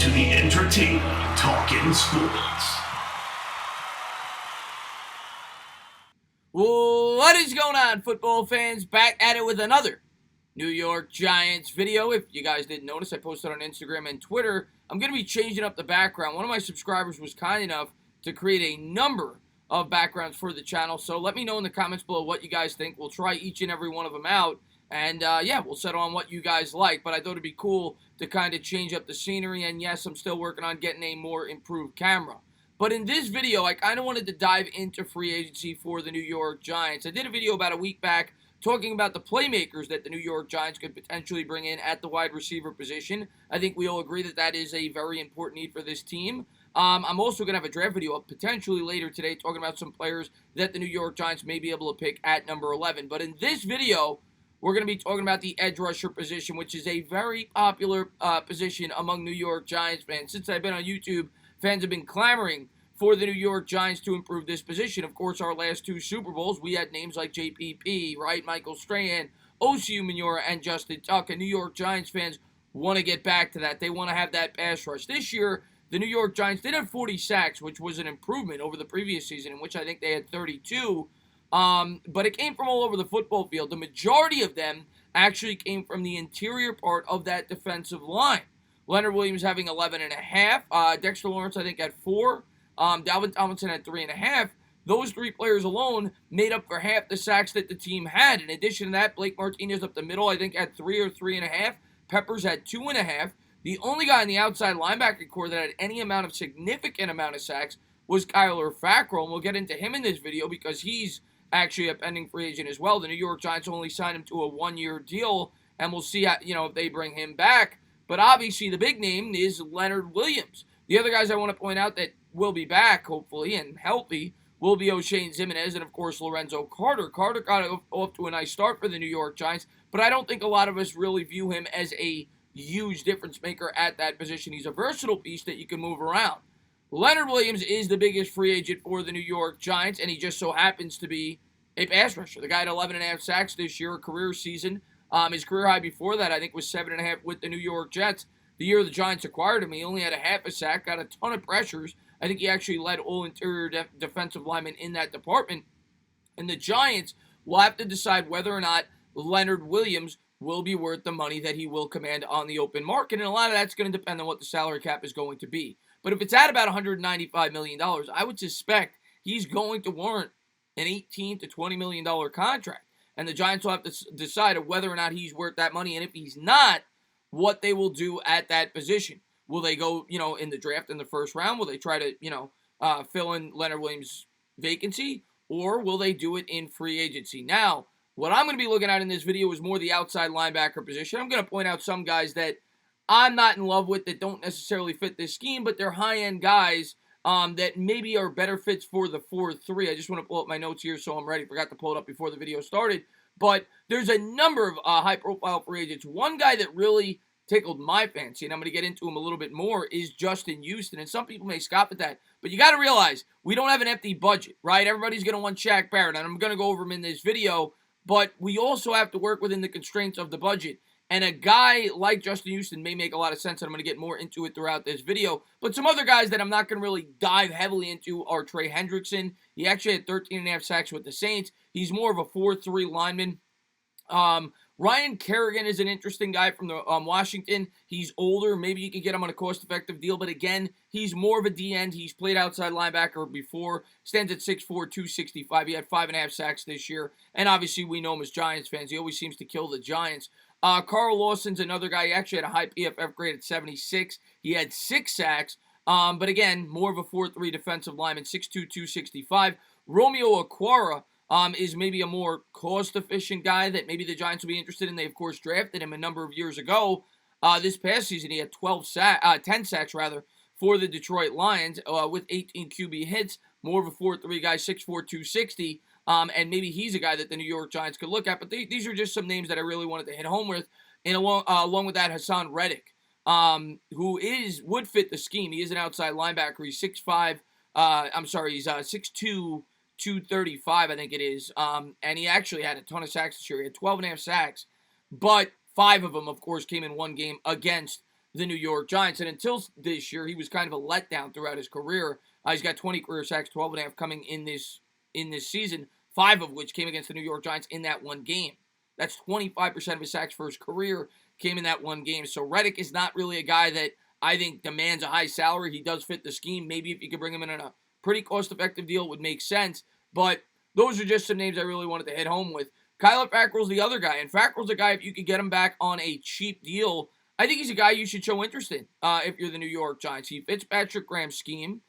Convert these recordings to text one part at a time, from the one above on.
to the Entertainah Talkin' Sports. What is going on, football fans? Back at it with another New York Giants video. If you guys didn't notice, I posted on Instagram and Twitter. I'm going to be changing up the background. One of my subscribers was kind enough to create a number of backgrounds for the channel, so let me know in the comments below what you guys think. We'll try each and every one of them out, and yeah, we'll settle on what you guys like. But I thought it'd be cool to kind of change up the scenery, and yes, I'm still working on getting a more improved camera. But in this video, I kind of wanted to dive into free agency for the New York Giants. I did a video about a week back talking about the playmakers that the New York Giants could potentially bring in at the wide receiver position. I think we all agree that that is a very important need for this team. I'm also going to have a draft video up potentially later today talking about some players that the New York Giants may be able to pick at number 11. But in this video, we're going to be talking about the edge rusher position, which is a very popular position among New York Giants fans. Since I've been on YouTube, fans have been clamoring for the New York Giants to improve this position. Of course, our last two Super Bowls, we had names like JPP, right? Michael Strahan, Osi Umenyiora, and Justin Talkin. New York Giants fans want to get back to that. They want to have that pass rush. This year, the New York Giants did have 40 sacks, which was an improvement over the previous season, in which I think they had 32. But it came from all over the football field. The majority of them actually came from the interior part of that defensive line. Leonard Williams having 11.5. Dexter Lawrence, I think, had 4. Dalvin Tomlinson had 3.5. Those three players alone made up for half the sacks that the team had. In addition to that, Blake Martinez up the middle, I think, had 3 or 3.5. Peppers had 2.5. The only guy in the outside linebacker core that had any amount of significant amount of sacks was Kyler Fackrell, and we'll get into him in this video because he's actually a pending free agent as well. The New York Giants only signed him to a 1-year deal, and we'll see how, if they bring him back. But obviously, the big name is Leonard Williams. The other guys I want to point out that will be back, hopefully, and healthy, will be O'Shane Ximines and, of course, Lorenzo Carter. Carter got off to a nice start for the New York Giants, but I don't think a lot of us really view him as a huge difference maker at that position. He's a versatile piece that you can move around. Leonard Williams is the biggest free agent for the New York Giants, and he just so happens to be a pass rusher. The guy had 11.5 sacks this year, a career season. His career high before that, I think, was 7.5 with the New York Jets. The year the Giants acquired him, he only had a half a sack, got a ton of pressures. I think he actually led all interior defensive linemen in that department. And the Giants will have to decide whether or not Leonard Williams will be worth the money that he will command on the open market. And a lot of that's going to depend on what the salary cap is going to be. But if it's at about $195 million, I would suspect he's going to warrant an $18 to $20 million contract. And the Giants will have to decide whether or not he's worth that money. And if he's not, what they will do at that position. Will they go, in the draft in the first round? Will they try to, fill in Leonard Williams' vacancy? Or will they do it in free agency? Now, what I'm going to be looking at in this video is more the outside linebacker position. I'm going to point out some guys that I'm not in love with that don't necessarily fit this scheme, but they're high-end guys that maybe are better fits for the 4-3. I just want to pull up my notes here so I'm ready. Forgot to pull it up before the video started. But there's a number of high-profile free agents. One guy that really tickled my fancy, and I'm going to get into him a little bit more, is Justin Houston. And some people may scoff at that, but you got to realize we don't have an empty budget, right? Everybody's going to want Shaq Barrett, and I'm going to go over him in this video, but we also have to work within the constraints of the budget. And a guy like Justin Houston may make a lot of sense, and I'm going to get more into it throughout this video. But some other guys that I'm not going to really dive heavily into are Trey Hendrickson. He actually had 13.5 sacks with the Saints. He's more of a 4-3 lineman. Ryan Kerrigan is an interesting guy from the Washington. He's older. Maybe you can get him on a cost-effective deal. But again, he's more of a D-end. He's played outside linebacker before. Stands at 6'4", 265. He had 5.5 sacks this year. And obviously, we know him as Giants fans. He always seems to kill the Giants. Carl Lawson's another guy. He actually had a high PFF grade at 76. He had 6 sacks. But again, more of a 4-3 defensive lineman, 6'2", 265. Romeo Akwara is maybe a more cost-efficient guy that maybe the Giants will be interested in. They, of course, drafted him a number of years ago. This past season, he had 10 sacks for the Detroit Lions with 18 QB hits. More of a 4-3 guy, 6'4", 260. And maybe he's a guy that the New York Giants could look at. But these are just some names that I really wanted to hit home with. And along with that, Hassan Reddick, who would fit the scheme. He is an outside linebacker. He's 6'5". He's 6'2", 235, I think it is. And he actually had a ton of sacks this year. He had 12.5 sacks. But 5 of them, of course, came in one game against the New York Giants. And until this year, he was kind of a letdown throughout his career. He's got 20 career sacks, 12.5 coming in this season, 5 of which came against the New York Giants in that one game. That's 25% of his sacks for his career came in that one game. So Reddick is not really a guy that I think demands a high salary. He does fit the scheme. Maybe if you could bring him in on a pretty cost-effective deal, it would make sense. But those are just some names I really wanted to hit home with. Kyler Fackrell's the other guy. And Fackrell's a guy, if you could get him back on a cheap deal, I think he's a guy you should show interest in if you're the New York Giants. He fits Patrick Graham's scheme.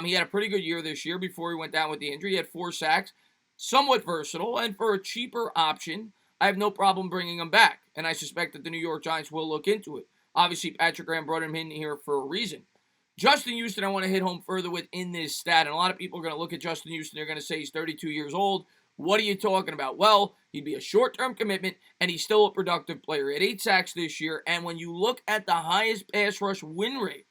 He had a pretty good year this year before he went down with the injury. He had 4 sacks, somewhat versatile, and for a cheaper option, I have no problem bringing him back. And I suspect that the New York Giants will look into it. Obviously, Patrick Graham brought him in here for a reason. Justin Houston, I want to hit home further with in this stat. And a lot of people are going to look at Justin Houston. They're going to say he's 32 years old. What are you talking about? Well, he'd be a short-term commitment, and he's still a productive player. He had 8 sacks this year. And when you look at the highest pass rush win rate,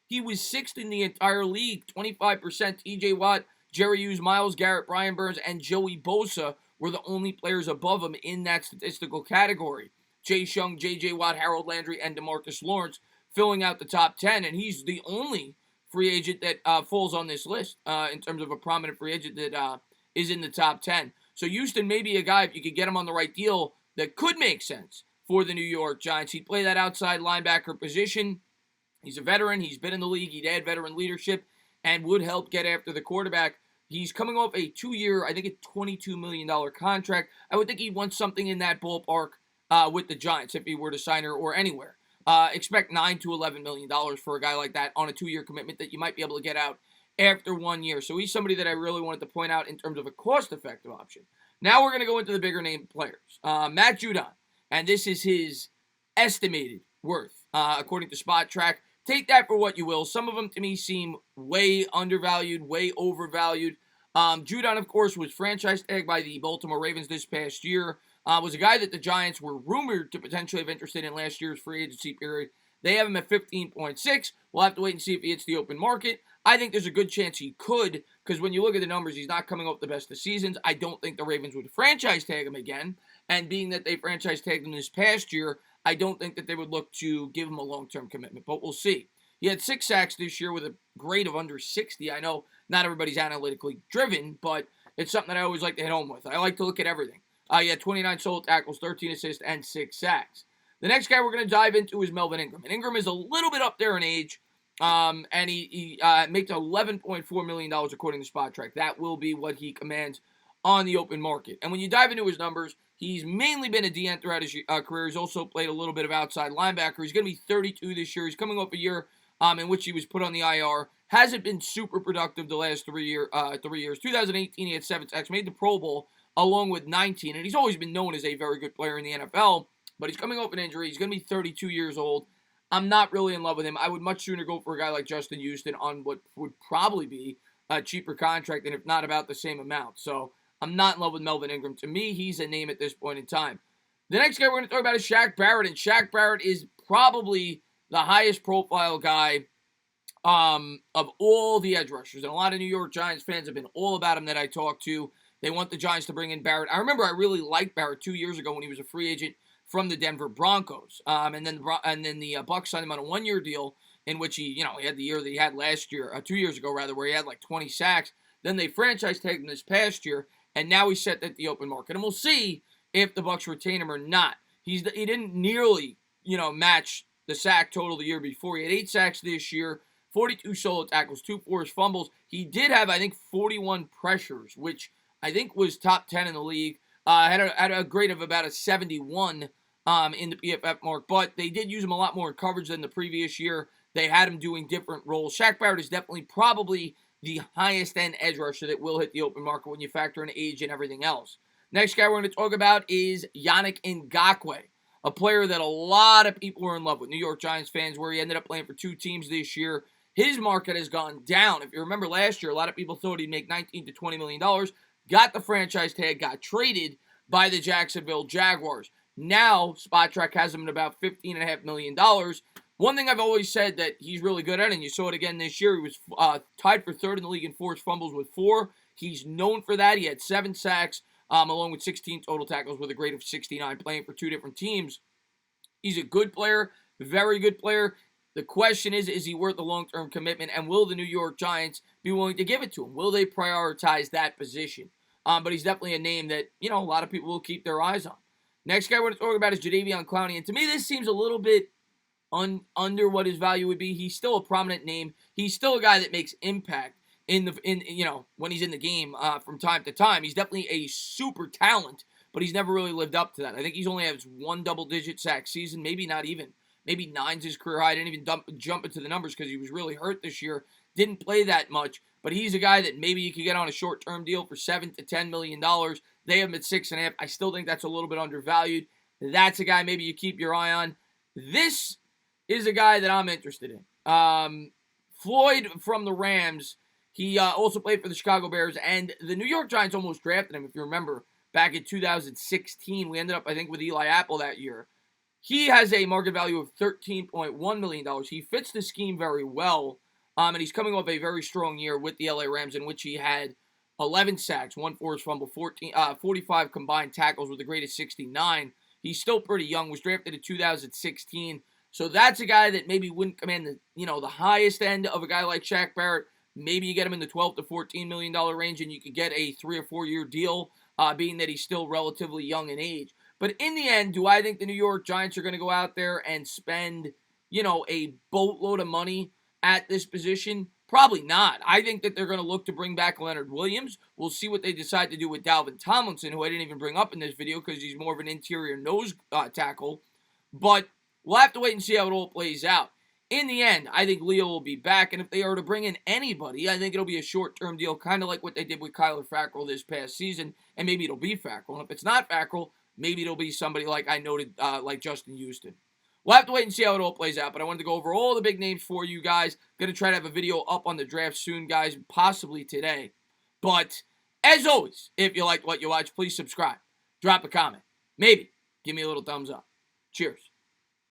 he was 6th in the entire league, 25%. T.J. Watt, Jerry Hughes, Myles Garrett, Brian Burns, and Joey Bosa were the only players above him in that statistical category. Chase Young, J.J. Watt, Harold Landry, and DeMarcus Lawrence filling out the top 10, and he's the only free agent that falls on this list in terms of a prominent free agent that is in the top 10. So Houston may be a guy, if you could get him on the right deal, that could make sense for the New York Giants. He'd play that outside linebacker position. He's a veteran. He's been in the league. He'd add veteran leadership and would help get after the quarterback. He's coming off a 2-year, I think a $22 million contract. I would think he'd want something in that ballpark with the Giants if he were to sign her or anywhere. Expect $9 to $11 million for a guy like that on a 2-year commitment that you might be able to get out after 1 year. So he's somebody that I really wanted to point out in terms of a cost-effective option. Now we're going to go into the bigger name players. Matt Judon, and this is his estimated worth, according to Spot Track. Take that for what you will. Some of them, to me, seem way undervalued, way overvalued. Judon, of course, was franchise tagged by the Baltimore Ravens this past year. Was a guy that the Giants were rumored to potentially have interested in last year's free agency period. They have him at 15.6. We'll have to wait and see if he hits the open market. I think there's a good chance he could, because when you look at the numbers, he's not coming off the best of seasons. I don't think the Ravens would franchise tag him again. And being that they franchise tagged him this past year, I don't think that they would look to give him a long-term commitment, but we'll see. He had 6 sacks this year with a grade of under 60. I know not everybody's analytically driven, but it's something that I always like to hit home with. I like to look at everything. He had 29 solo tackles, 13 assists, and 6 sacks. The next guy we're going to dive into is Melvin Ingram. And Ingram is a little bit up there in age, and he makes $11.4 million according to Spot Track. That will be what he commands on the open market. And when you dive into his numbers, he's mainly been a DN throughout his career. He's also played a little bit of outside linebacker. He's going to be 32 this year. He's coming off a year in which he was put on the IR. Hasn't been super productive the last 3 years. 2018, he had 7 sacks, made the Pro Bowl along with 19. And he's always been known as a very good player in the NFL. But he's coming off an injury. He's going to be 32 years old. I'm not really in love with him. I would much sooner go for a guy like Justin Houston on what would probably be a cheaper contract, and if not about the same amount. So I'm not in love with Melvin Ingram. To me, he's a name at this point in time. The next guy we're going to talk about is Shaq Barrett, and Shaq Barrett is probably the highest profile guy of all the edge rushers. And a lot of New York Giants fans have been all about him that I talked to. They want the Giants to bring in Barrett. I remember I really liked Barrett 2 years ago when he was a free agent from the Denver Broncos. And then the Bucs signed him on a 1-year deal in which he had the year that he had last year, 2 years ago rather, where he had like 20 sacks. Then they franchise tagged him this past year, and now he's set at the open market. And we'll see if the Bucs retain him or not. He didn't nearly, match the sack total the year before. He had 8 sacks this year, 42 solo tackles, 2 forced fumbles. He did have, I think, 41 pressures, which I think was top 10 in the league. Had a grade of about a 71 in the PFF mark, but they did use him a lot more in coverage than the previous year. They had him doing different roles. Shaq Barrett is definitely probably the highest end edge rusher that will hit the open market when you factor in age and everything else. Next guy we're going to talk about is Yannick Ngakoue, a player that a lot of people were in love with, New York Giants fans, where he ended up playing for 2 teams this year. His market has gone down. If you remember last year, a lot of people thought he'd make $19 to $20 million. Got the franchise tag, got traded by the Jacksonville Jaguars. Now, Spot Track has him at about $15.5 million. One thing I've always said that he's really good at, and you saw it again this year, he was tied for 3rd in the league in forced fumbles with 4. He's known for that. He had 7 sacks, along with 16 total tackles with a grade of 69, playing for 2 different teams. He's a good player, very good player. The question is he worth the long-term commitment, and will the New York Giants be willing to give it to him? Will they prioritize that position? But he's definitely a name that, a lot of people will keep their eyes on. Next guy we're going to talk about is Jadeveon Clowney, and to me, this seems a little bit under what his value would be. He's still a prominent name. He's still a guy that makes impact when he's in the game from time to time. He's definitely a super talent, but he's never really lived up to that. I think he's only had one double-digit sack season, maybe not even. Maybe 9's his career high. I didn't even jump into the numbers because he was really hurt this year. Didn't play that much, but he's a guy that maybe you could get on a short-term deal for $7 to $10 million. They have him at 6.5. I still think that's a little bit undervalued. That's a guy maybe you keep your eye on. This is a guy that I'm interested in. Floyd from the Rams. He also played for the Chicago Bears, and the New York Giants almost drafted him, if you remember, back in 2016. We ended up, I think, with Eli Apple that year. He has a market value of $13.1 million. He fits the scheme very well, and he's coming off a very strong year with the LA Rams in which he had 11 sacks, 1 forced fumble, 45 combined tackles with a grade of 69. He's still pretty young, was drafted in 2016. So that's a guy that maybe wouldn't command the highest end of a guy like Shaq Barrett. Maybe you get him in the $12 to $14 million range and you could get a 3 or 4 year deal, being that he's still relatively young in age. But in the end, do I think the New York Giants are going to go out there and spend, a boatload of money at this position? Probably not. I think that they're going to look to bring back Leonard Williams. We'll see what they decide to do with Dalvin Tomlinson, who I didn't even bring up in this video because he's more of an interior nose tackle. But we'll have to wait and see how it all plays out. In the end, I think Leo will be back, and if they are to bring in anybody, I think it'll be a short-term deal, kind of like what they did with Kyler Fackrell this past season, and maybe it'll be Fackrell. And if it's not Fackrell, maybe it'll be somebody like I noted, like Justin Houston. We'll have to wait and see how it all plays out, but I wanted to go over all the big names for you guys. Going to try to have a video up on the draft soon, guys, possibly today. But, as always, if you liked what you watched, please subscribe. Drop a comment. Maybe give me a little thumbs up. Cheers.